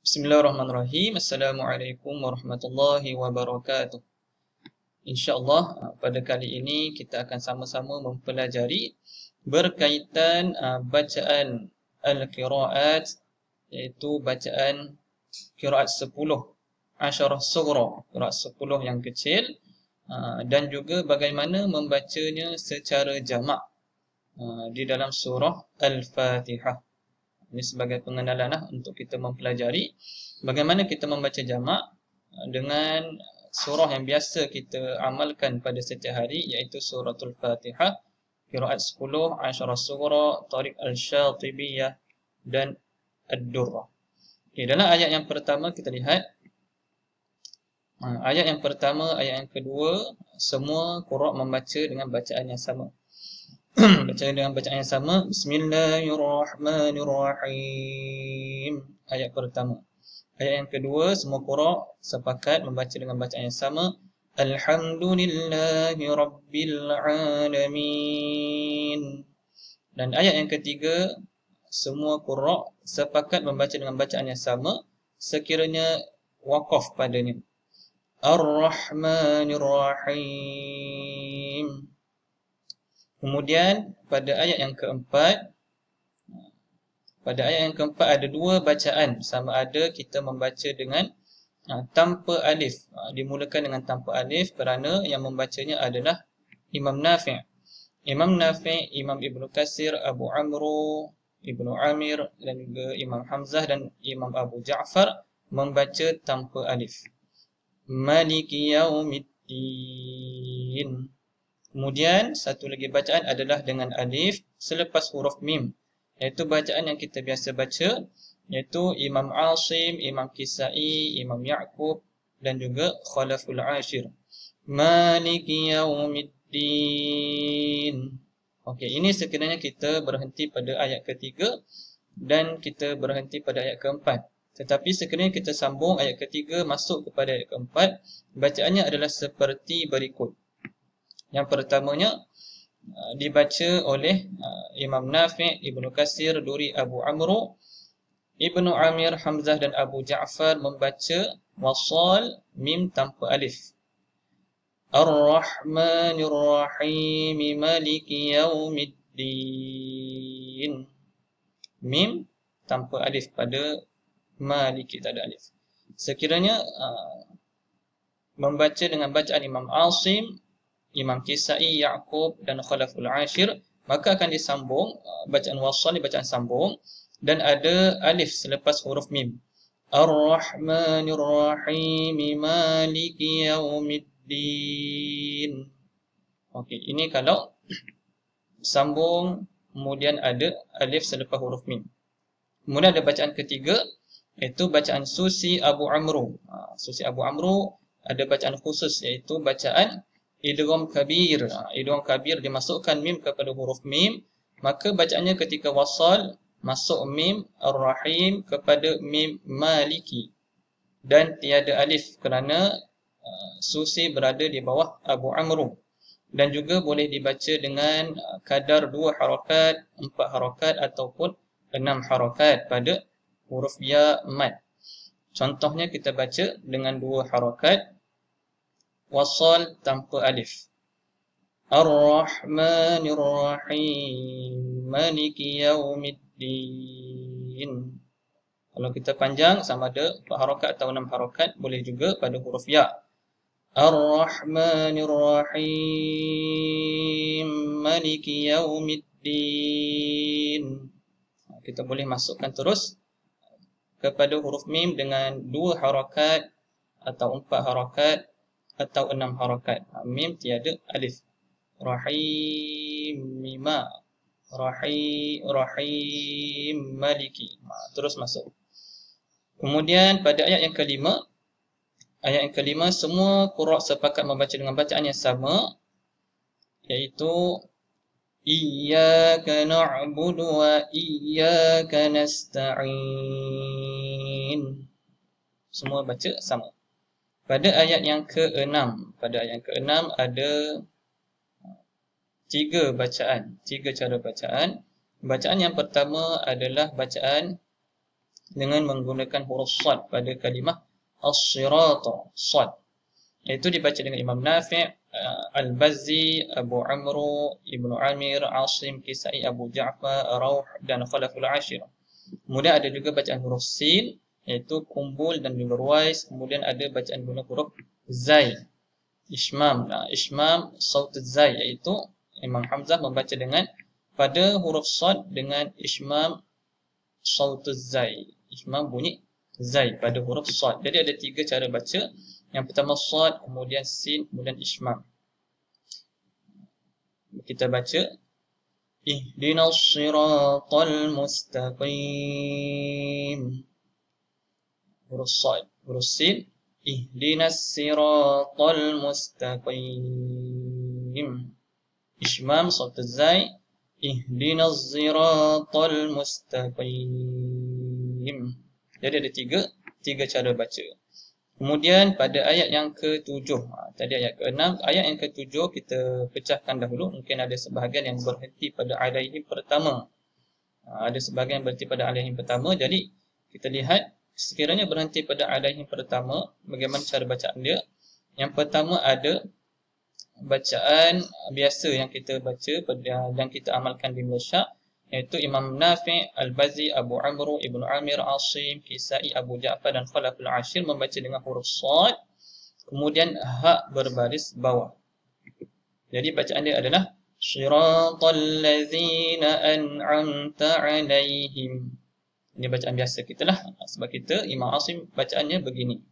Bismillahirrahmanirrahim. Assalamualaikum warahmatullahi wabarakatuh. InsyaAllah pada kali ini kita akan sama-sama mempelajari berkaitan bacaan al-qiraat, iaitu bacaan qiraat 10 asyarah sughra, qiraat 10 yang kecil, dan juga bagaimana membacanya secara jamak di dalam surah Al-Fatihah. Ini sebagai pengenalan untuk kita mempelajari bagaimana kita membaca jamak dengan surah yang biasa kita amalkan pada setiap hari, iaitu suratul Fatihah, qiraat 10 asyarah sughra, Tariq Al-Syatibiyah dan Ad-Durrah. Okay, dalam ayat yang pertama kita lihat ayat yang pertama, ayat yang kedua, semua qurra membaca dengan bacaan yang sama. Baca dengan bacaan yang sama. Bismillahirrahmanirrahim. Ayat pertama. Ayat yang kedua, semua qurra sepakat membaca dengan bacaan yang sama. Alhamdulillahi Rabbil Alamin. Dan ayat yang ketiga, semua qurra sepakat membaca dengan bacaan yang sama sekiranya waqaf padanya. Ar-Rahmanir-Rahim. Kemudian pada ayat yang keempat, ada dua bacaan, sama ada kita membaca dengan tanpa alif, dimulakan dengan tanpa alif kerana yang membacanya adalah Imam Nafi'. Imam Nafi', Imam Ibnu Katsir, Abu Amru, Ibnu Amir dan juga Imam Hamzah dan Imam Abu Ja'far membaca tanpa alif. Maliki Yaumiddin. Kemudian satu lagi bacaan adalah dengan alif selepas huruf mim, iaitu bacaan yang kita biasa baca, iaitu Imam Asim, Imam Kisai, Imam Ya'qub dan juga Khalaful Ashir. Maliki Yaumiddin. Okey, ini sekiranya kita berhenti pada ayat ketiga dan kita berhenti pada ayat keempat. Tetapi sekiranya kita sambung ayat ketiga masuk kepada ayat keempat, bacaannya adalah seperti berikut. Yang pertamanya dibaca oleh Imam Nafi', Ibnu Katsir, Duri, Abu Amru, Ibnu Amir, Hamzah dan Abu Ja'far membaca wasal mim tanpa alif. Ar-Rahmanir-Rahim, Maliki Yaumiddin. Mim tanpa alif pada Maliki, tak ada alif. Sekiranya membaca dengan bacaan Imam Asim, Imam Kisai, Ya'qub dan Khalaful Ashir, maka akan disambung bacaan wasal, bacaan sambung, dan ada alif selepas huruf mim. Ar-Rahmanir-Rahim, Maliki Yaumiddin. Okey, ini kalau sambung kemudian ada alif selepas huruf mim. Kemudian ada bacaan ketiga, iaitu bacaan Susi Abu Amru. Susi Abu Amru ada bacaan khusus, iaitu bacaan idgham kabir. Idgham kabir dimasukkan mim kepada huruf mim, maka bacaannya ketika wasal masuk mim Ar-Rahim kepada mim Maliki dan tiada alif kerana Susi berada di bawah Abu Amru, dan juga boleh dibaca dengan kadar 2 harakat, 4 harakat ataupun 6 harakat pada huruf ya mad. Contohnya kita baca dengan 2 harakat wasal tanpa alif. Ar-Rahmanir-Rahim, Maliki Yaumiddin. Kalau kita panjang sama ada 4 harakat atau 6 harakat, boleh juga pada huruf ya. Ar-Rahmanir-Rahim, Maliki Yaumiddin. Kita boleh masukkan terus kepada huruf mim dengan 2 harakat atau 4 harakat atau 6 harakat. Mim tiada alif. Rahim, mima, rahim, maliki. Terus masuk. Kemudian pada ayat yang kelima, semua qurra sepakat membaca dengan bacaan yang sama, iaitu Iyyaka na'budu wa iyyaka nasta'in. Semua baca sama. Pada ayat yang ke-6, ada 3 bacaan, 3 cara bacaan. Bacaan yang pertama adalah bacaan dengan menggunakan huruf sad pada kalimah as-sirata, sad. Itu dibaca dengan Imam Nafi', Al-Bazzi, Abu Amru, Ibnu Amir, Asim, Kisai, Abu Ja'far, Rauh dan Khalaful Ashir. Kemudian ada juga bacaan huruf sin, iaitu Kumbul dan juga Ruwais. Kemudian ada bacaan guna huruf zai, Ishmam. Ishmam saut zai, iaitu Imam Hamzah membaca dengan pada huruf sad dengan ishmam saut zai. Ishmam bunyi zai pada huruf sad. Jadi ada 3 cara baca. Yang pertama sad, kemudian sin, kemudian ishmam. Kita baca ihdinas siratal mustaqim. Huruf sad, huruf sin, ihdinas siratal mustaqim. Ishmam saut zai, ihdinas siratal mustaqim. Jadi ada tiga cara baca. Kemudian pada ayat yang ke-7, tadi ayat ke-6, ayat yang ke-7 kita pecahkan dahulu. Mungkin ada sebahagian yang berhenti pada alaihim pertama. Ada sebahagian yang berhenti pada alaihim pertama. Jadi kita lihat sekiranya berhenti pada alaihim pertama, bagaimana cara bacaan dia. Yang pertama ada bacaan biasa yang kita baca dan kita amalkan di Malaysia, iaitu Imam Nafi', Al-Bazzi, Abu Amru, Ibnu Amir, Asim, Kisai, Abu Ja'far dan Khalaful Ashir membaca dengan huruf sad, kemudian ha berbaris bawah. Jadi bacaan dia adalah Shiratal ladzina an'amta 'alaihim. Ini bacaan biasa kita lah, sebab kita Imam Asim bacaannya begini.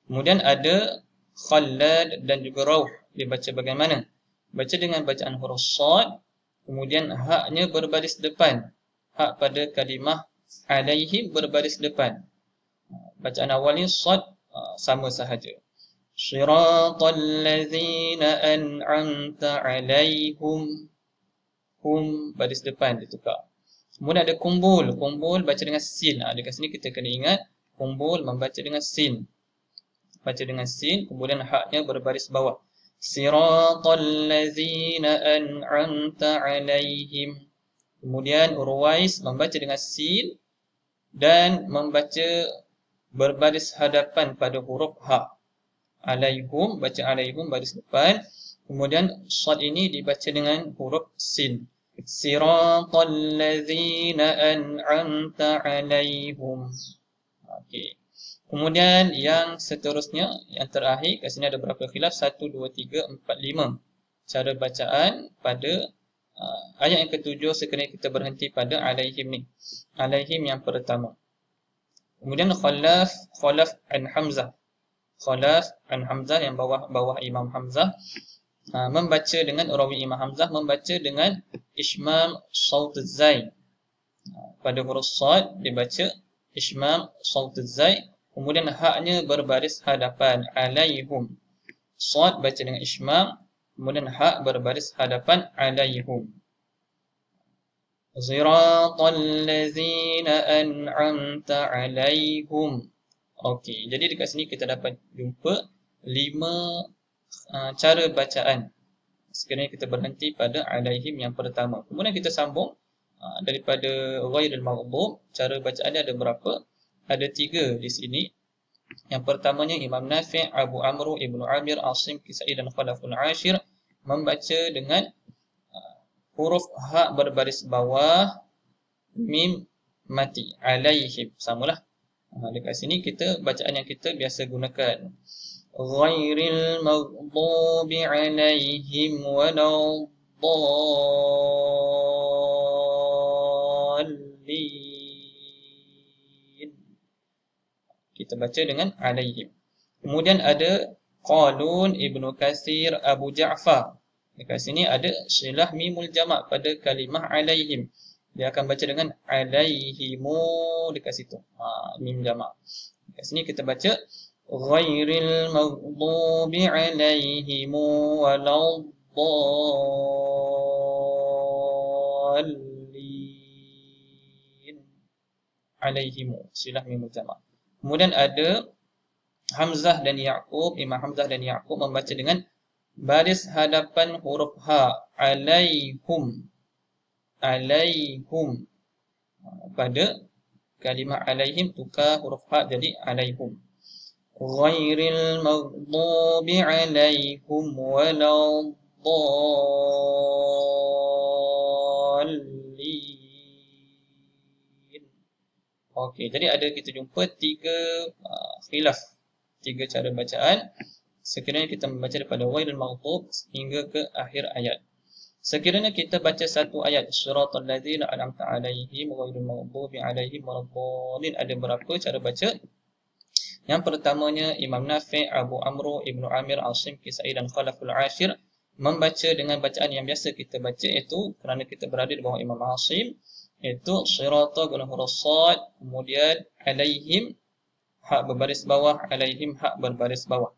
Kemudian ada Khallad dan juga Rauh, dia baca bagaimana? Baca dengan bacaan huruf sad, kemudian haknya berbaris depan. Hak pada kalimah alaihim berbaris depan. Bacaan awalnya sad sama sahaja. Shiratal ladzina an'amta 'alaihim. Hum baris depan ditukar. Kemudian ada kumbul. Kumbul baca dengan sin. Dekat sini kita kena ingat kumbul membaca dengan sin. Baca dengan sin, kemudian haknya berbaris bawah. Siratal ladzina an'amta 'alaihim. Kemudian Ruwais membaca dengan sin dan membaca berbaris hadapan pada huruf ha. Alaihum, baca alaihum baris depan. Kemudian sad ini dibaca dengan huruf sin. Siratal ladzina an'amta 'alaihim. Okey. Kemudian yang seterusnya, yang terakhir, kat sini ada berapa khilaf? 1, 2, 3, 4, 5. Cara bacaan pada ayat yang ke-7 sekiranya kita berhenti pada alaihim ni. Alaihim yang pertama. Kemudian khalaf an Hamzah. Khalaf an Hamzah yang bawah Imam Hamzah. Membaca dengan rawi Imam Hamzah, membaca dengan ishmam saut zai. Pada huruf sad dibaca ishmam saut zai. Kemudian haknya berbaris hadapan alaihum. Sad baca dengan ishmam, kemudian hak berbaris hadapan alaihum. Siratal ladzina an'amta 'alaihim. Okey, jadi dekat sini kita dapat jumpa 5 cara bacaan sekiranya kita berhenti pada alaihim yang pertama. Kemudian kita sambung daripada ghairil maghdhub. Cara bacaan dia ada berapa? Ada 3 di sini. Yang pertamanya Imam Nafi', Abu Amru, Ibnu Amir, Asim, Kisai dan Khalaful Ashir membaca dengan huruf ha berbaris bawah, mim mati, alaihim. Samalah. Dekat sini kita bacaan yang kita biasa gunakan. Ghairil maghdubi 'alaihim waladdallin. Kita baca dengan alaihim. Kemudian ada Qalun, Ibnu Katsir, Abu Ja'far. Dekat sini ada silah mimul jamak pada kalimah alaihim. Dia akan baca dengan alaihimu dekat situ. Mim jamak. Dekat sini kita baca ghairil maghdubi 'alaihim waladdallin. Alaihimu silah mimul jamak. Kemudian ada Hamzah dan Ya'qub, Imam Hamzah dan Ya'qub membaca dengan baris hadapan huruf ha, alaihum. Alaihum pada kalimah alaihim tukar huruf ha jadi alaihum. Ghairil maghdubi alaihim waladdallin. Okey, jadi ada kita jumpa tiga khilaf, tiga cara bacaan sekiranya kita membaca daripada ghairil maghdub hingga ke akhir ayat. Sekiranya kita baca satu ayat siratal ladzina an'amta 'alaihim ghairil maghdubi 'alaihim waladdallin, ada berapa cara baca? Yang pertamanya Imam Nafi', Abu Amru, Ibnu Amir, Asim, Kisai dan Khalaful Ashir membaca dengan bacaan yang biasa kita baca, iaitu kerana kita berada di bawah Imam Asim, iaitu sirata guna huruf sad, kemudian alaihim ha berbaris bawah, alaihim ha berbaris bawah.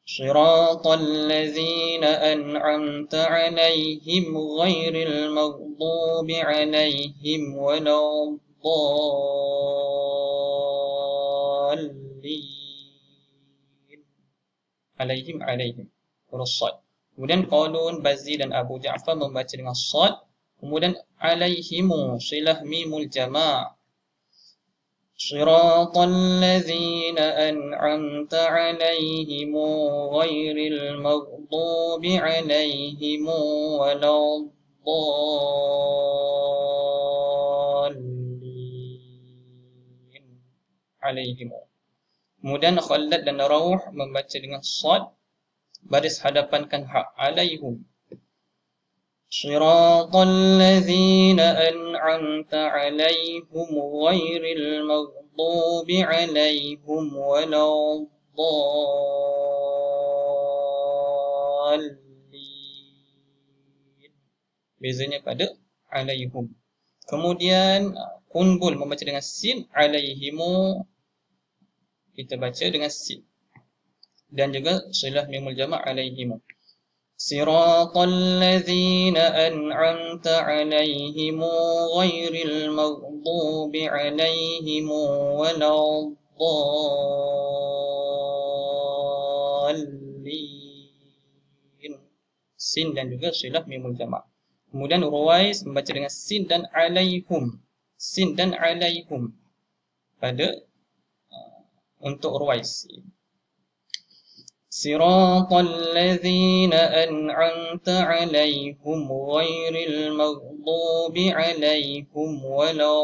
Siratal ladzina an'amta 'alaihim ghairil maghdubi 'alaihim waladdallin. Alaihim huruf sad. Kemudian Qalun, Bazzi dan Abu Ja'far membaca dengan sad. Kemudian alaihimu silah mimul jama'. Siratal ladzina an'amta 'alaihim ghairil maghdubi 'alaihim waladdallin. Alaihim. Kemudian Khalad dan Rauh membaca dengan sad, baris hadapankan ha, alaihum. Siratal ladzina an'amta 'alaihim ghairil maghdubi 'alaihim waladdallin. Bezanya pada alaihum. Kemudian Qunbul membaca dengan sin, alaihimu kita baca dengan sin. Dan juga silah mimul jama' alaihimu. Siratal ladzina an'amta 'alaihim ghairil maghdubi 'alaihim waladdallin. Sin dan juga silah mimul jama'. Kemudian Ruwais membaca dengan sin dan alaihum. Sin dan alaihum pada untuk Ruwais. Siratal ladzina an'amta 'alaihim ghairil maghdubi 'alaihim waladdallin.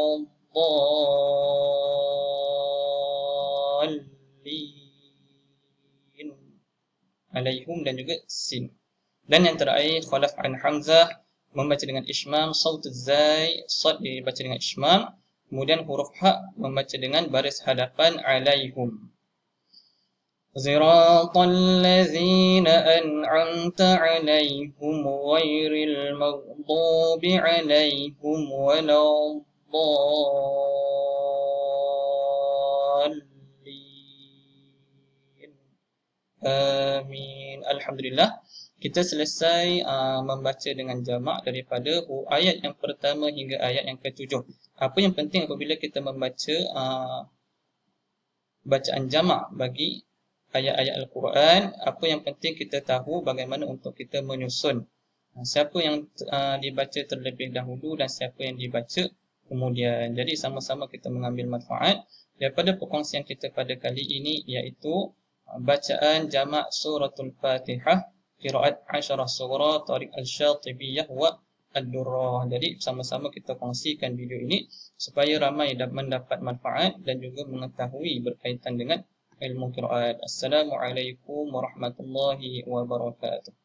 Alaihum dan juga sin. Dan yang terakhir Khalaf an Hamzah membaca dengan ishmam, saut zai, sad dibaca dengan ishmam. Kemudian huruf ha membaca dengan baris hadapan alaihum. Siratal ladzina an'amta 'alaihim ghairil maghdubi 'alaihim waladdallin. Amin. Alhamdulillah. Kita selesai membaca dengan jamak daripada ayat yang pertama hingga ayat yang ke-7. Apa yang penting apabila kita membaca bacaan jamak bagi ayat-ayat Al-Quran, apa yang penting kita tahu bagaimana untuk kita menyusun. Siapa yang dibaca terlebih dahulu dan siapa yang dibaca kemudian. Jadi sama-sama kita mengambil manfaat daripada perkongsian kita pada kali ini, iaitu bacaan jamak suratul Fatihah, qiraat 10 surah Tariq Al-Syatibiyah wa Ad-Durrah. Jadi sama-sama kita kongsikan video ini supaya ramai mendapat manfaat dan juga mengetahui berkaitan dengan ilmu qiraat. Assalamualaikum warahmatullahi wabarakatuh.